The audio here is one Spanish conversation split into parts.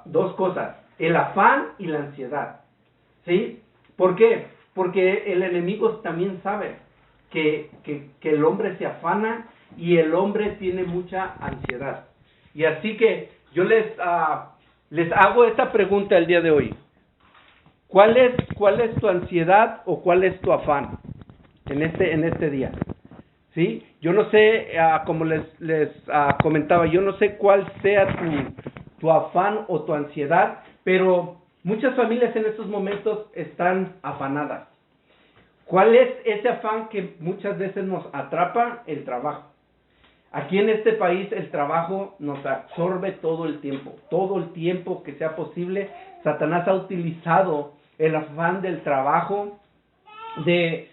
dos cosas, el afán y la ansiedad, ¿sí? ¿Por qué? Porque el enemigo también sabe que el hombre se afana y el hombre tiene mucha ansiedad. Y así que yo les hago esta pregunta el día de hoy. ¿Cuál es tu ansiedad o cuál es tu afán en este día? ¿Sí? Yo no sé, como les comentaba, yo no sé cuál sea tu afán o tu ansiedad, pero muchas familias en estos momentos están afanadas. ¿Cuál es ese afán que muchas veces nos atrapa? El trabajo. Aquí en este país el trabajo nos absorbe todo el tiempo que sea posible. Satanás ha utilizado el afán del trabajo de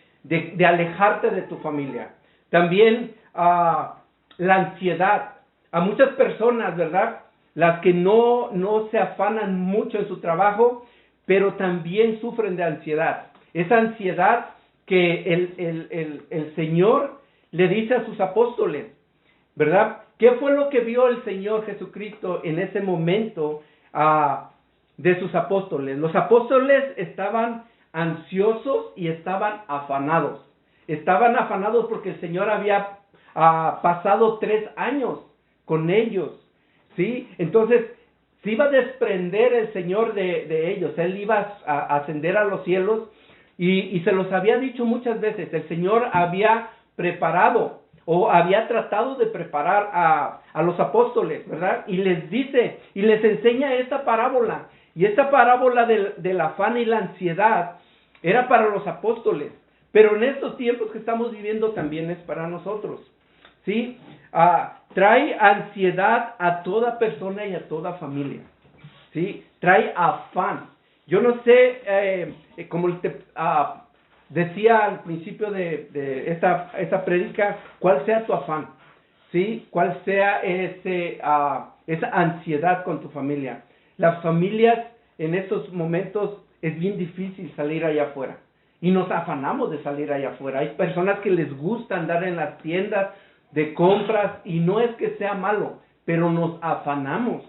alejarte de tu familia. También la ansiedad. A muchas personas, ¿verdad? Las que no se afanan mucho en su trabajo, pero también sufren de ansiedad. Esa ansiedad que el Señor le dice a sus apóstoles, ¿verdad? ¿Qué fue lo que vio el Señor Jesucristo en ese momento de sus apóstoles? Los apóstoles estaban ansiosos y estaban afanados. Estaban afanados porque el Señor había pasado 3 años con ellos, ¿sí? Entonces, se iba a desprender el Señor de ellos. Él iba a ascender a los cielos y se los había dicho muchas veces. El Señor había preparado o había tratado de preparar a los apóstoles, ¿verdad? Y les dice, y les enseña esta parábola. Y esta parábola del afán y la ansiedad era para los apóstoles. Pero en estos tiempos que estamos viviendo también es para nosotros, ¿sí? Trae ansiedad a toda persona y a toda familia, ¿sí? Trae afán. Yo no sé, como decía al principio de esta prédica, cuál sea tu afán, ¿sí? Cuál sea esa ansiedad con tu familia. Las familias en estos momentos es bien difícil salir allá afuera. Y nos afanamos de salir allá afuera. Hay personas que les gusta andar en las tiendas de compras y no es que sea malo, pero nos afanamos,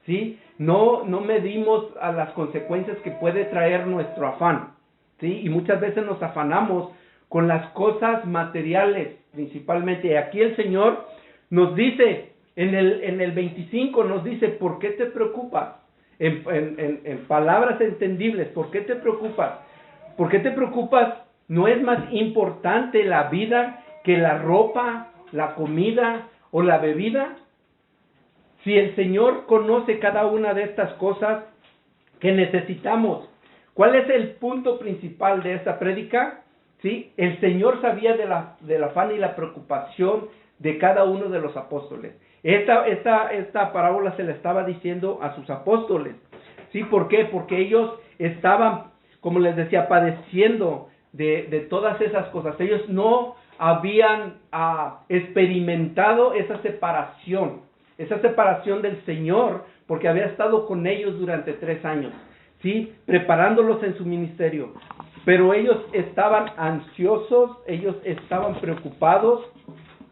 ¿sí? No medimos a las consecuencias que puede traer nuestro afán, ¿sí? Y muchas veces nos afanamos con las cosas materiales principalmente. Y aquí el Señor nos dice, en el 25 nos dice, ¿por qué te preocupas? En palabras entendibles, ¿por qué te preocupas? ¿Por qué te preocupas? ¿No es más importante la vida que la ropa, la comida o la bebida? Si el Señor conoce cada una de estas cosas que necesitamos, ¿cuál es el punto principal de esta prédica? ¿Sí? El Señor sabía del afán y la preocupación de cada uno de los apóstoles. Esta parábola se la estaba diciendo a sus apóstoles. ¿Sí? ¿Por qué? Porque ellos estaban, como les decía, padeciendo de todas esas cosas. Ellos no habían experimentado esa separación del Señor, porque había estado con ellos durante 3 años, ¿sí? Preparándolos en su ministerio. Pero ellos estaban ansiosos, ellos estaban preocupados,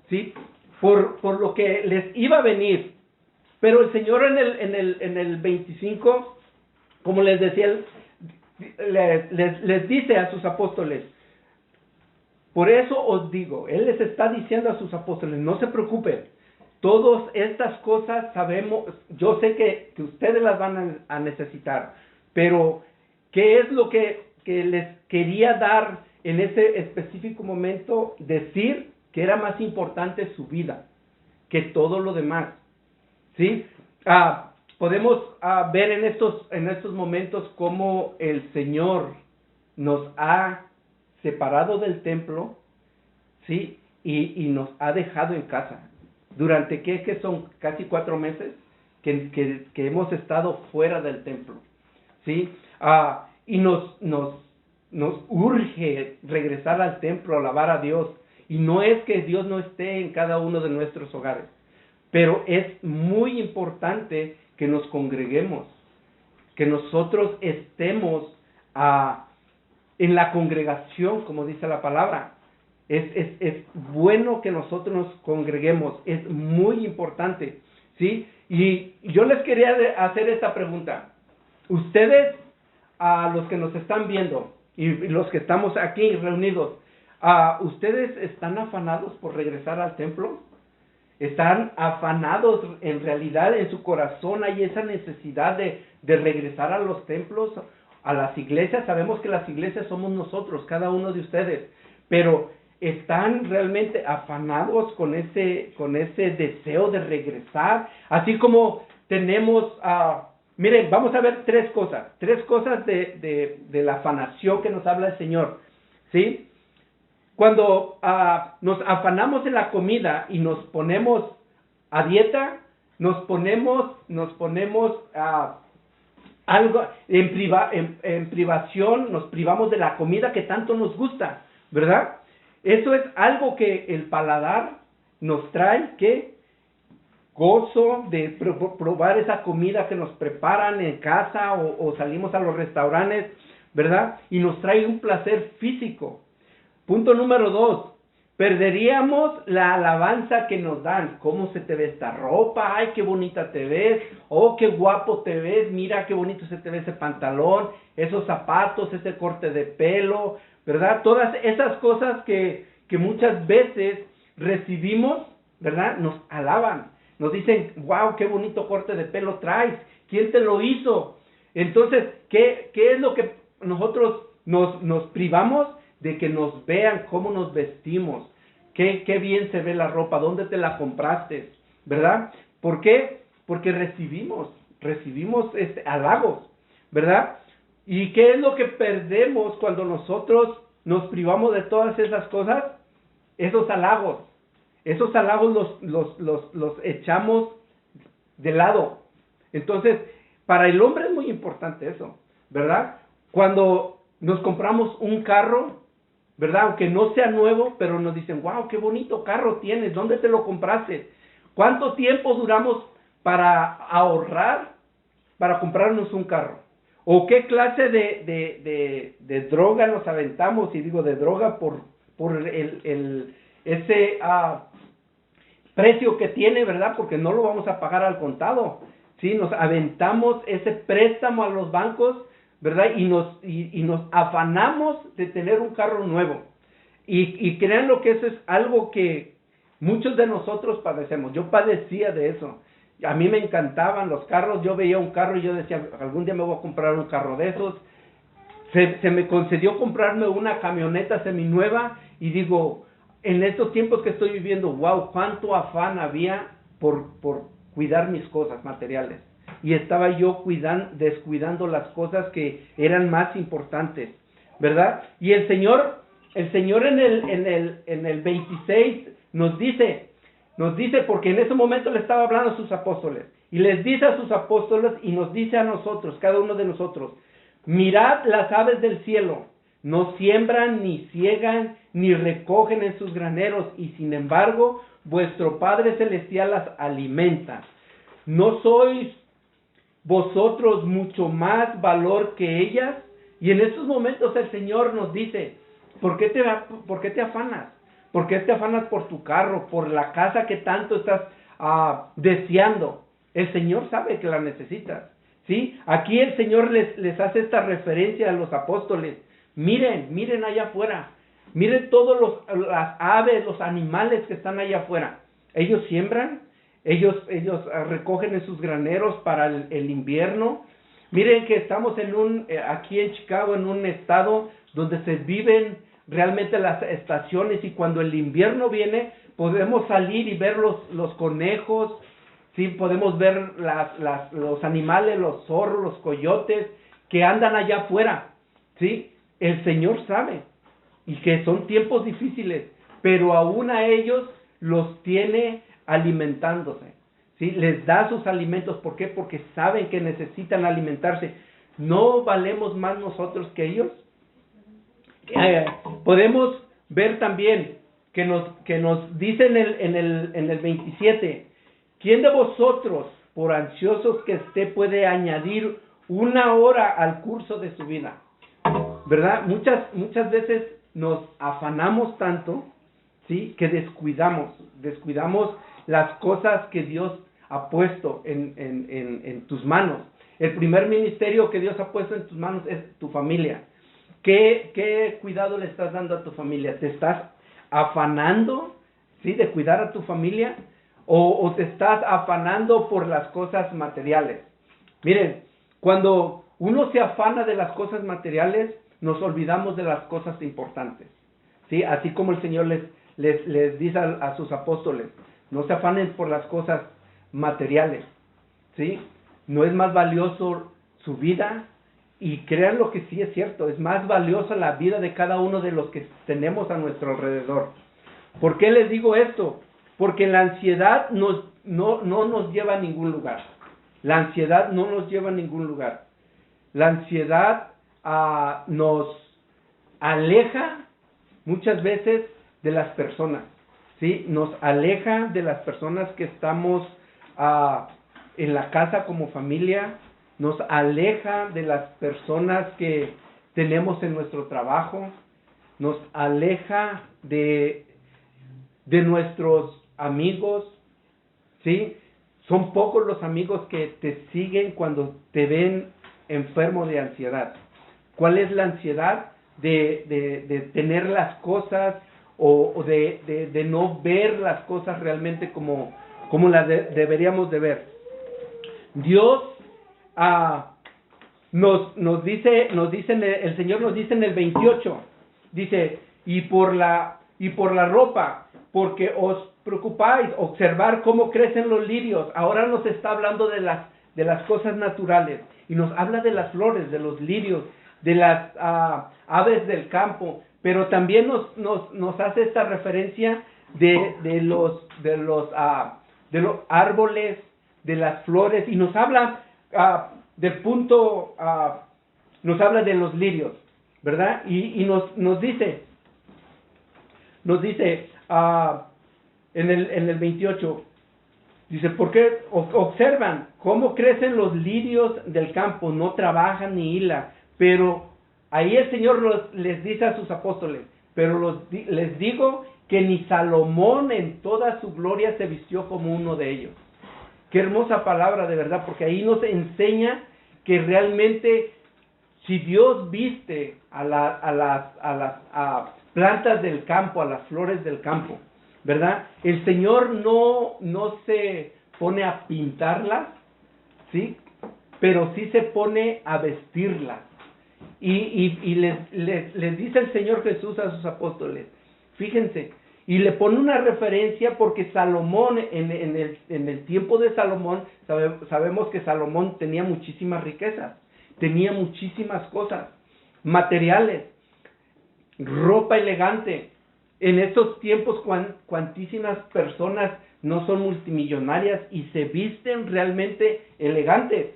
¿sí? Por lo que les iba a venir. Pero el Señor en el 25, como les decía, les dice a sus apóstoles, por eso os digo, Él les está diciendo a sus apóstoles, no se preocupen, todas estas cosas sabemos, yo sé que ustedes las van a necesitar, pero ¿qué es lo que les quería dar en ese específico momento? Decir que era más importante su vida que todo lo demás, ¿sí? Podemos ver en estos momentos cómo el Señor nos ha separado del templo, ¿sí? Y nos ha dejado en casa. Durante que son casi 4 meses que hemos estado fuera del templo, ¿sí? Y nos urge regresar al templo, alabar a Dios. Y no es que Dios no esté en cada uno de nuestros hogares, pero es muy importante que nos congreguemos, que nosotros estemos en la congregación, como dice la palabra. Es bueno que nosotros nos congreguemos, es muy importante, ¿sí? Y yo les quería hacer esta pregunta. Ustedes, a los que nos están viendo y los que estamos aquí reunidos, ¿ustedes están afanados por regresar al templo? ¿Están afanados en realidad en su corazón? ¿Hay esa necesidad de regresar a los templos, a las iglesias? Sabemos que las iglesias somos nosotros, cada uno de ustedes, pero ¿están realmente afanados con ese deseo de regresar? Así como tenemos, miren, vamos a ver tres cosas de la afanación que nos habla el Señor, ¿sí? Cuando nos afanamos en la comida y nos ponemos a dieta, nos ponemos algo en privación, nos privamos de la comida que tanto nos gusta, ¿verdad? Eso es algo que el paladar nos trae, que gozo de probar esa comida que nos preparan en casa o salimos a los restaurantes, ¿verdad? Y nos trae un placer físico. Punto número 2, perderíamos la alabanza que nos dan. ¿Cómo se te ve esta ropa? ¡Ay, qué bonita te ves! ¡Oh, qué guapo te ves! Mira qué bonito se te ve ese pantalón, esos zapatos, ese corte de pelo, ¿verdad? Todas esas cosas que muchas veces recibimos, ¿verdad? Nos alaban, nos dicen, wow, qué bonito corte de pelo traes, ¿quién te lo hizo? Entonces, ¿qué es lo que nosotros nos privamos? De que nos vean cómo nos vestimos, qué bien se ve la ropa, dónde te la compraste, ¿verdad? ¿Por qué? Porque recibimos halagos, ¿verdad? ¿Y qué es lo que perdemos cuando nosotros nos privamos de todas esas cosas? Esos halagos los echamos de lado. Entonces, para el hombre es muy importante eso, ¿verdad? Cuando nos compramos un carro, ¿verdad? Aunque no sea nuevo, pero nos dicen, wow, qué bonito carro tienes, ¿dónde te lo compraste? ¿Cuánto tiempo duramos para ahorrar para comprarnos un carro? ¿O qué clase de droga nos aventamos? Y digo de droga por ese precio que tiene, ¿verdad? Porque no lo vamos a pagar al contado, ¿sí? Nos aventamos ese préstamo a los bancos, ¿verdad? Y nos afanamos de tener un carro nuevo. Y créanlo que eso es algo que muchos de nosotros padecemos. Yo padecía de eso. A mí me encantaban los carros. Yo veía un carro y yo decía, algún día me voy a comprar un carro de esos. Se me concedió comprarme una camioneta seminueva y digo, en estos tiempos que estoy viviendo, wow, cuánto afán había por cuidar mis cosas materiales. Y estaba yo descuidando las cosas que eran más importantes, ¿verdad? Y el Señor en el 26 nos dice, porque en ese momento le estaba hablando a sus apóstoles, y les dice a sus apóstoles y nos dice a nosotros, cada uno de nosotros, mirad las aves del cielo, no siembran, ni ciegan, ni recogen en sus graneros, y sin embargo, vuestro Padre Celestial las alimenta. ¿No sois vosotros mucho más valor que ellas? Y en estos momentos el Señor nos dice, ¿por qué te afanas? ¿Por qué te afanas por tu carro, por la casa que tanto estás deseando? El Señor sabe que la necesitas, ¿sí? Aquí el Señor les hace esta referencia a los apóstoles. Miren allá afuera. Miren todos las aves, los animales que están allá afuera. Ellos siembran, ellos recogen en sus graneros para el invierno. Miren que estamos aquí en Chicago, en un estado donde se viven realmente las estaciones, y cuando el invierno viene podemos salir y ver los conejos, ¿sí? Podemos ver los animales, los zorros, los coyotes que andan allá afuera, ¿sí? El Señor sabe y que son tiempos difíciles, pero aún a ellos los tiene alimentándose, ¿sí? Les da sus alimentos. ¿Por qué? Porque saben que necesitan alimentarse. ¿No valemos más nosotros que ellos? Podemos ver también que nos dice en el 27, ¿quién de vosotros, por ansiosos que esté, puede añadir una hora al curso de su vida? ¿Verdad? Muchas veces nos afanamos tanto, ¿sí? Que descuidamos las cosas que Dios ha puesto en tus manos. El primer ministerio que Dios ha puesto en tus manos es tu familia. ¿Qué cuidado le estás dando a tu familia? ¿Te estás afanando, sí, de cuidar a tu familia? ¿O te estás afanando por las cosas materiales? Miren, cuando uno se afana de las cosas materiales, nos olvidamos de las cosas importantes, ¿sí? Así como el Señor les dice a sus apóstoles, no se afanen por las cosas materiales, ¿sí? No es más valioso su vida, y crean lo que sí es cierto, es más valiosa la vida de cada uno de los que tenemos a nuestro alrededor. ¿Por qué les digo esto? Porque la ansiedad no nos lleva a ningún lugar. La ansiedad no nos lleva a ningún lugar. La ansiedad nos aleja muchas veces de las personas, ¿sí? Nos aleja de las personas que estamos en la casa como familia, nos aleja de las personas que tenemos en nuestro trabajo, nos aleja de nuestros amigos, ¿sí? Son pocos los amigos que te siguen cuando te ven enfermo de ansiedad. ¿Cuál es la ansiedad? De tener las cosas o de no ver las cosas realmente como las deberíamos de ver. Dios nos dice, el Señor nos dice en el 28, dice, y por la ropa, porque os preocupáis, observar cómo crecen los lirios. Ahora nos está hablando de las cosas naturales, y nos habla de las flores, de los lirios, de las aves del campo, pero también nos hace esta referencia de los árboles, de las flores, y nos habla nos habla de los lirios, ¿verdad? Y nos dice en el 28, dice, porque observan cómo crecen los lirios del campo, no trabajan ni hilan, pero ahí el Señor les dice a sus apóstoles, pero les digo que ni Salomón en toda su gloria se vistió como uno de ellos. Qué hermosa palabra, de verdad, porque ahí nos enseña que realmente si Dios viste a las plantas del campo, a las flores del campo, ¿verdad? El Señor no se pone a pintarlas, ¿sí? Pero sí se pone a vestirlas. Y les dice el Señor Jesús a sus apóstoles, fíjense, y le pone una referencia porque Salomón, en el tiempo de Salomón, sabemos que Salomón tenía muchísimas riquezas, tenía muchísimas cosas, materiales, ropa elegante. En estos tiempos, cuantísimas personas no son multimillonarias y se visten realmente elegantes,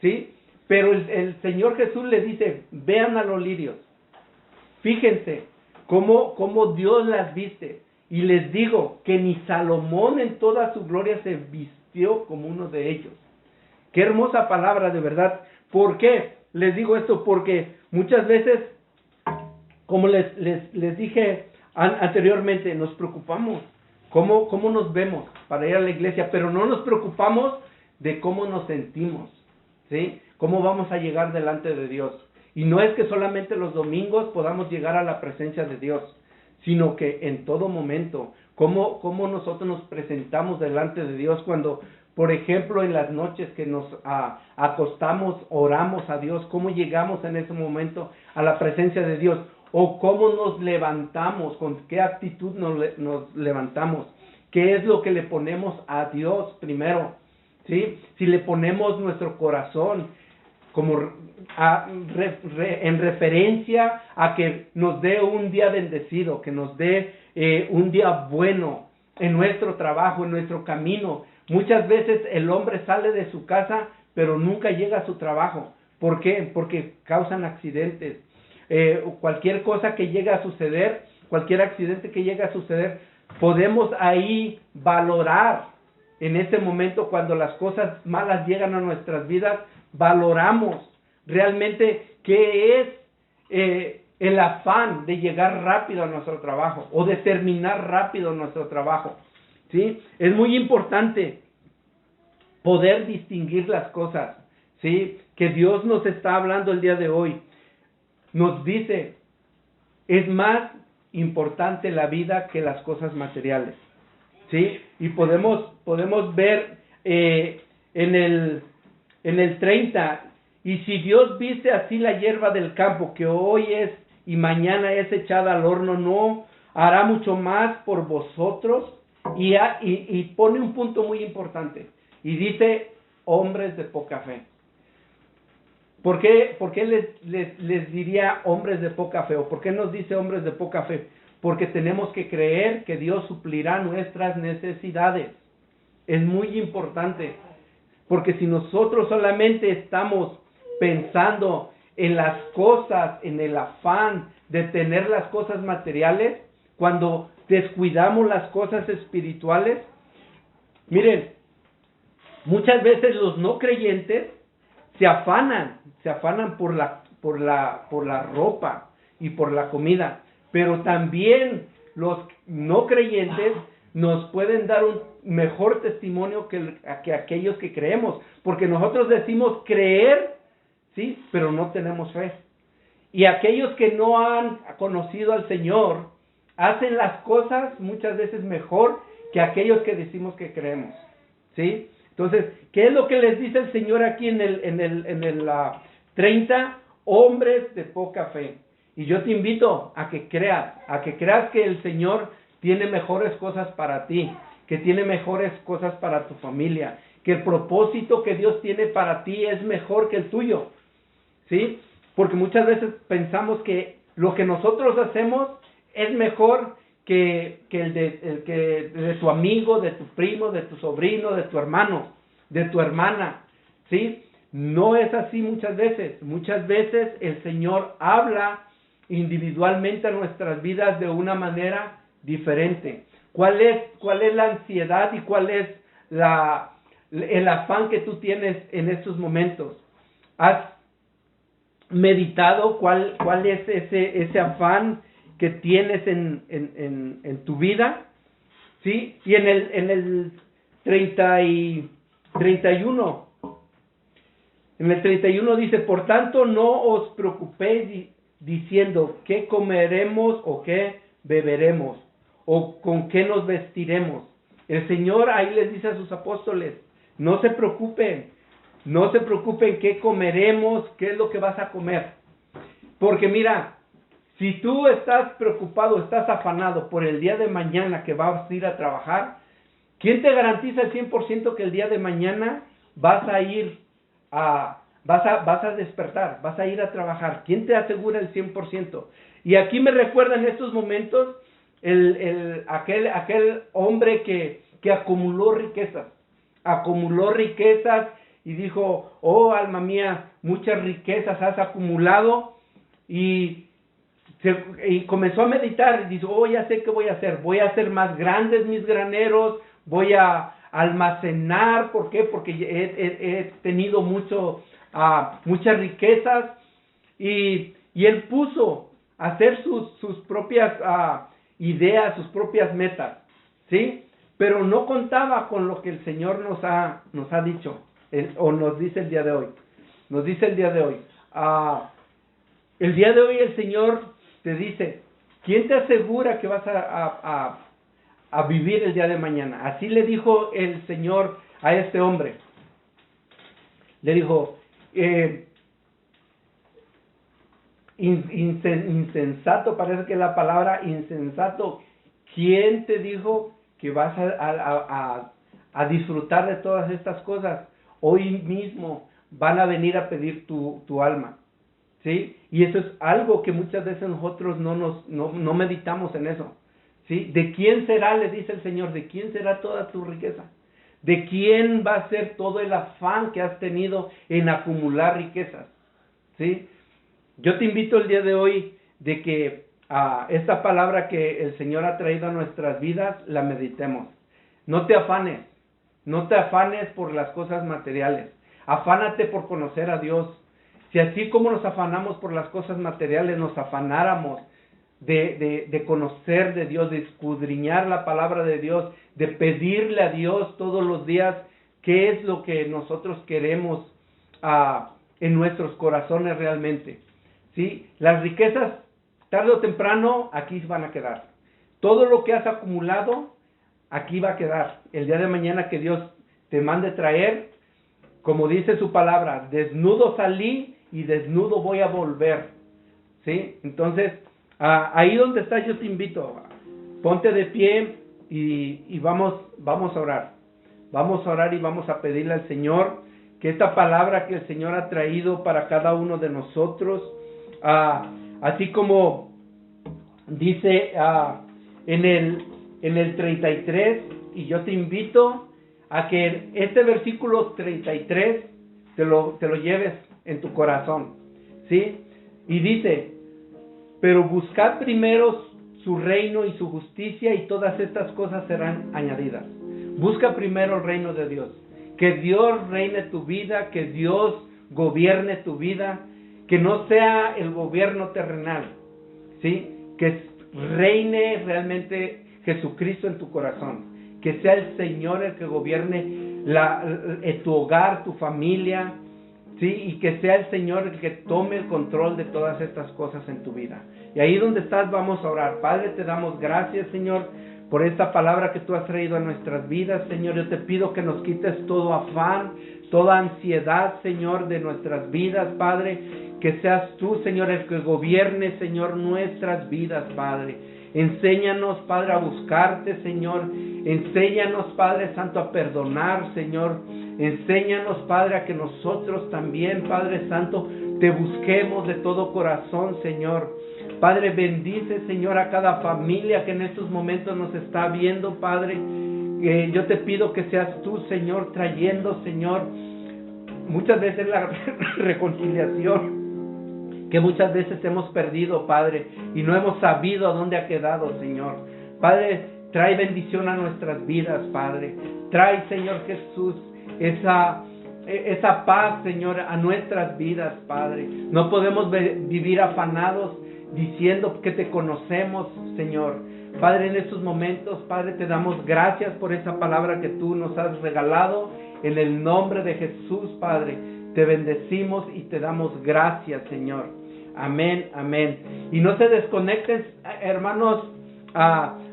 ¿sí? Pero el Señor Jesús les dice, vean a los lirios, fíjense cómo Dios las viste, y les digo que ni Salomón en toda su gloria se vistió como uno de ellos. Qué hermosa palabra, de verdad. ¿Por qué les digo esto? Porque muchas veces, como les dije anteriormente, nos preocupamos cómo nos vemos para ir a la iglesia, pero no nos preocupamos de cómo nos sentimos, ¿sí? Cómo vamos a llegar delante de Dios. Y no es que solamente los domingos podamos llegar a la presencia de Dios, sino que en todo momento, cómo nosotros nos presentamos delante de Dios cuando, por ejemplo, en las noches que nos acostamos, oramos a Dios, cómo llegamos en ese momento a la presencia de Dios, o cómo nos levantamos, con qué actitud nos levantamos, qué es lo que le ponemos a Dios primero, ¿sí? Si le ponemos nuestro corazón como en referencia a que nos dé un día bendecido, que nos dé un día bueno en nuestro trabajo, en nuestro camino. Muchas veces el hombre sale de su casa, pero nunca llega a su trabajo. ¿Por qué? Porque causan accidentes. Cualquier cosa que llegue a suceder, cualquier accidente que llegue a suceder, podemos ahí valorar en ese momento cuando las cosas malas llegan a nuestras vidas, valoramos realmente qué es el afán de llegar rápido a nuestro trabajo o de terminar rápido nuestro trabajo, ¿sí? Es muy importante poder distinguir las cosas, ¿sí? Que Dios nos está hablando el día de hoy. Nos dice, es más importante la vida que las cosas materiales, ¿sí? Y podemos ver en el 30, y si Dios viste así la hierba del campo, que hoy es y mañana es echada al horno, ¿no hará mucho más por vosotros? Y pone un punto muy importante, y dice, hombres de poca fe. ¿Por qué les diría hombres de poca fe? ¿O por qué nos dice hombres de poca fe? Porque tenemos que creer que Dios suplirá nuestras necesidades. Es muy importante. Porque si nosotros solamente estamos pensando en las cosas, en el afán de tener las cosas materiales, cuando descuidamos las cosas espirituales, miren, muchas veces los no creyentes se afanan por la ropa y por la comida, pero también los no creyentes nos pueden dar un mejor testimonio que aquellos que creemos, porque nosotros decimos creer, sí, pero no tenemos fe. Y aquellos que no han conocido al Señor hacen las cosas muchas veces mejor que aquellos que decimos que creemos, ¿sí? Entonces, ¿qué es lo que les dice el Señor aquí en el 30? Hombres de poca fe. Y yo te invito a que creas que el Señor tiene mejores cosas para ti, que tiene mejores cosas para tu familia, que el propósito que Dios tiene para ti es mejor que el tuyo, ¿sí? Porque muchas veces pensamos que lo que nosotros hacemos es mejor que el de tu amigo, de tu primo, de tu sobrino, de tu hermano, de tu hermana, ¿sí? No es así muchas veces. Muchas veces el Señor habla individualmente a nuestras vidas de una manera diferente. ¿Cuál es la ansiedad y cuál es el afán que tú tienes en estos momentos? ¿Has meditado cuál es ese afán que tienes en tu vida? ¿Sí? Y en el 31, en el 31 dice, por tanto no os preocupéis diciendo qué comeremos o qué beberemos o con qué nos vestiremos. El Señor ahí les dice a sus apóstoles, no se preocupen qué comeremos, qué es lo que vas a comer. Porque mira, si tú estás preocupado, estás afanado por el día de mañana que vas a ir a trabajar, ¿quién te garantiza el 100% que el día de mañana vas a despertar, vas a ir a trabajar? ¿Quién te asegura el 100%? Y aquí me recuerda en estos momentos aquel hombre que acumuló riquezas y dijo, oh alma mía, muchas riquezas has acumulado, y comenzó a meditar y dijo, oh, ya sé qué voy a hacer más grandes mis graneros, voy a almacenar. ¿Por qué? Porque he tenido muchas riquezas, y él puso a hacer sus propias ideas, sus propias metas, ¿sí? Pero no contaba con lo que el Señor nos ha dicho, o nos dice el día de hoy. El día de hoy el Señor te dice, ¿quién te asegura que vas a vivir el día de mañana? Así le dijo el Señor a este hombre. Le dijo, insensato, parece que la palabra insensato. ¿Quién te dijo que vas a disfrutar de todas estas cosas? Hoy mismo van a venir a pedir tu alma, ¿sí? Y eso es algo que muchas veces nosotros no meditamos en eso, ¿sí? ¿De quién será, le dice el Señor, de quién será toda tu riqueza? ¿De quién va a ser todo el afán que has tenido en acumular riquezas? ¿Sí? Yo te invito el día de hoy de que esta palabra que el Señor ha traído a nuestras vidas, la meditemos. No te afanes por las cosas materiales. Afánate por conocer a Dios. Si así como nos afanamos por las cosas materiales, nos afanáramos de conocer de Dios, de escudriñar la palabra de Dios, de pedirle a Dios todos los días qué es lo que nosotros queremos en nuestros corazones realmente. ¿Sí? Las riquezas, tarde o temprano, aquí van a quedar. Todo lo que has acumulado, aquí va a quedar. El día de mañana que Dios te mande traer, como dice su palabra, desnudo salí y desnudo voy a volver. ¿Sí? Entonces, ahí donde estás yo te invito, ponte de pie y vamos a orar. Vamos a orar y vamos a pedirle al Señor que esta palabra que el Señor ha traído para cada uno de nosotros, así como dice en el 33, y yo te invito a que este versículo 33 te lo lleves en tu corazón, ¿sí? Y dice, pero buscad primero su reino y su justicia y todas estas cosas serán añadidas. Busca primero el reino de Dios. Que Dios reine tu vida, que Dios gobierne tu vida, que no sea el gobierno terrenal, ¿sí? Que reine realmente Jesucristo en tu corazón. Que sea el Señor el que gobierne tu hogar, tu familia, ¿sí? Y que sea el Señor el que tome el control de todas estas cosas en tu vida. Y ahí donde estás vamos a orar. Padre, te damos gracias, Señor, por esta palabra que tú has traído a nuestras vidas, Señor. Yo te pido que nos quites todo afán, toda ansiedad, Señor, de nuestras vidas, Padre. Que seas tú, Señor, el que gobierne, Señor, nuestras vidas, Padre. Enséñanos, Padre, a buscarte, Señor. Enséñanos, Padre Santo, a perdonar, Señor. Enséñanos, Padre, a que nosotros también, Padre Santo, te busquemos de todo corazón, Señor. Padre, bendice, Señor, a cada familia que en estos momentos nos está viendo, Padre. Yo te pido que seas tú, Señor, trayendo, Señor, muchas veces la reconciliación que muchas veces hemos perdido, Padre, y no hemos sabido a dónde ha quedado, Señor. Padre, trae bendición a nuestras vidas, Padre. Trae, Señor Jesús, esa paz, Señor, a nuestras vidas, Padre. No podemos vivir afanados diciendo que te conocemos, Señor. Padre, en estos momentos, Padre, te damos gracias por esa palabra que tú nos has regalado. En el nombre de Jesús, Padre, te bendecimos y te damos gracias, Señor. Amén, amén. Y no se desconecten, hermanos.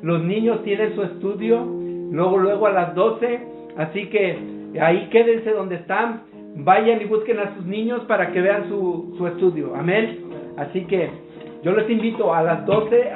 Los niños tienen su estudio luego a las 12. Así que ahí quédense donde están. Vayan y busquen a sus niños para que vean su estudio. Amén. Así que yo les invito a las 12.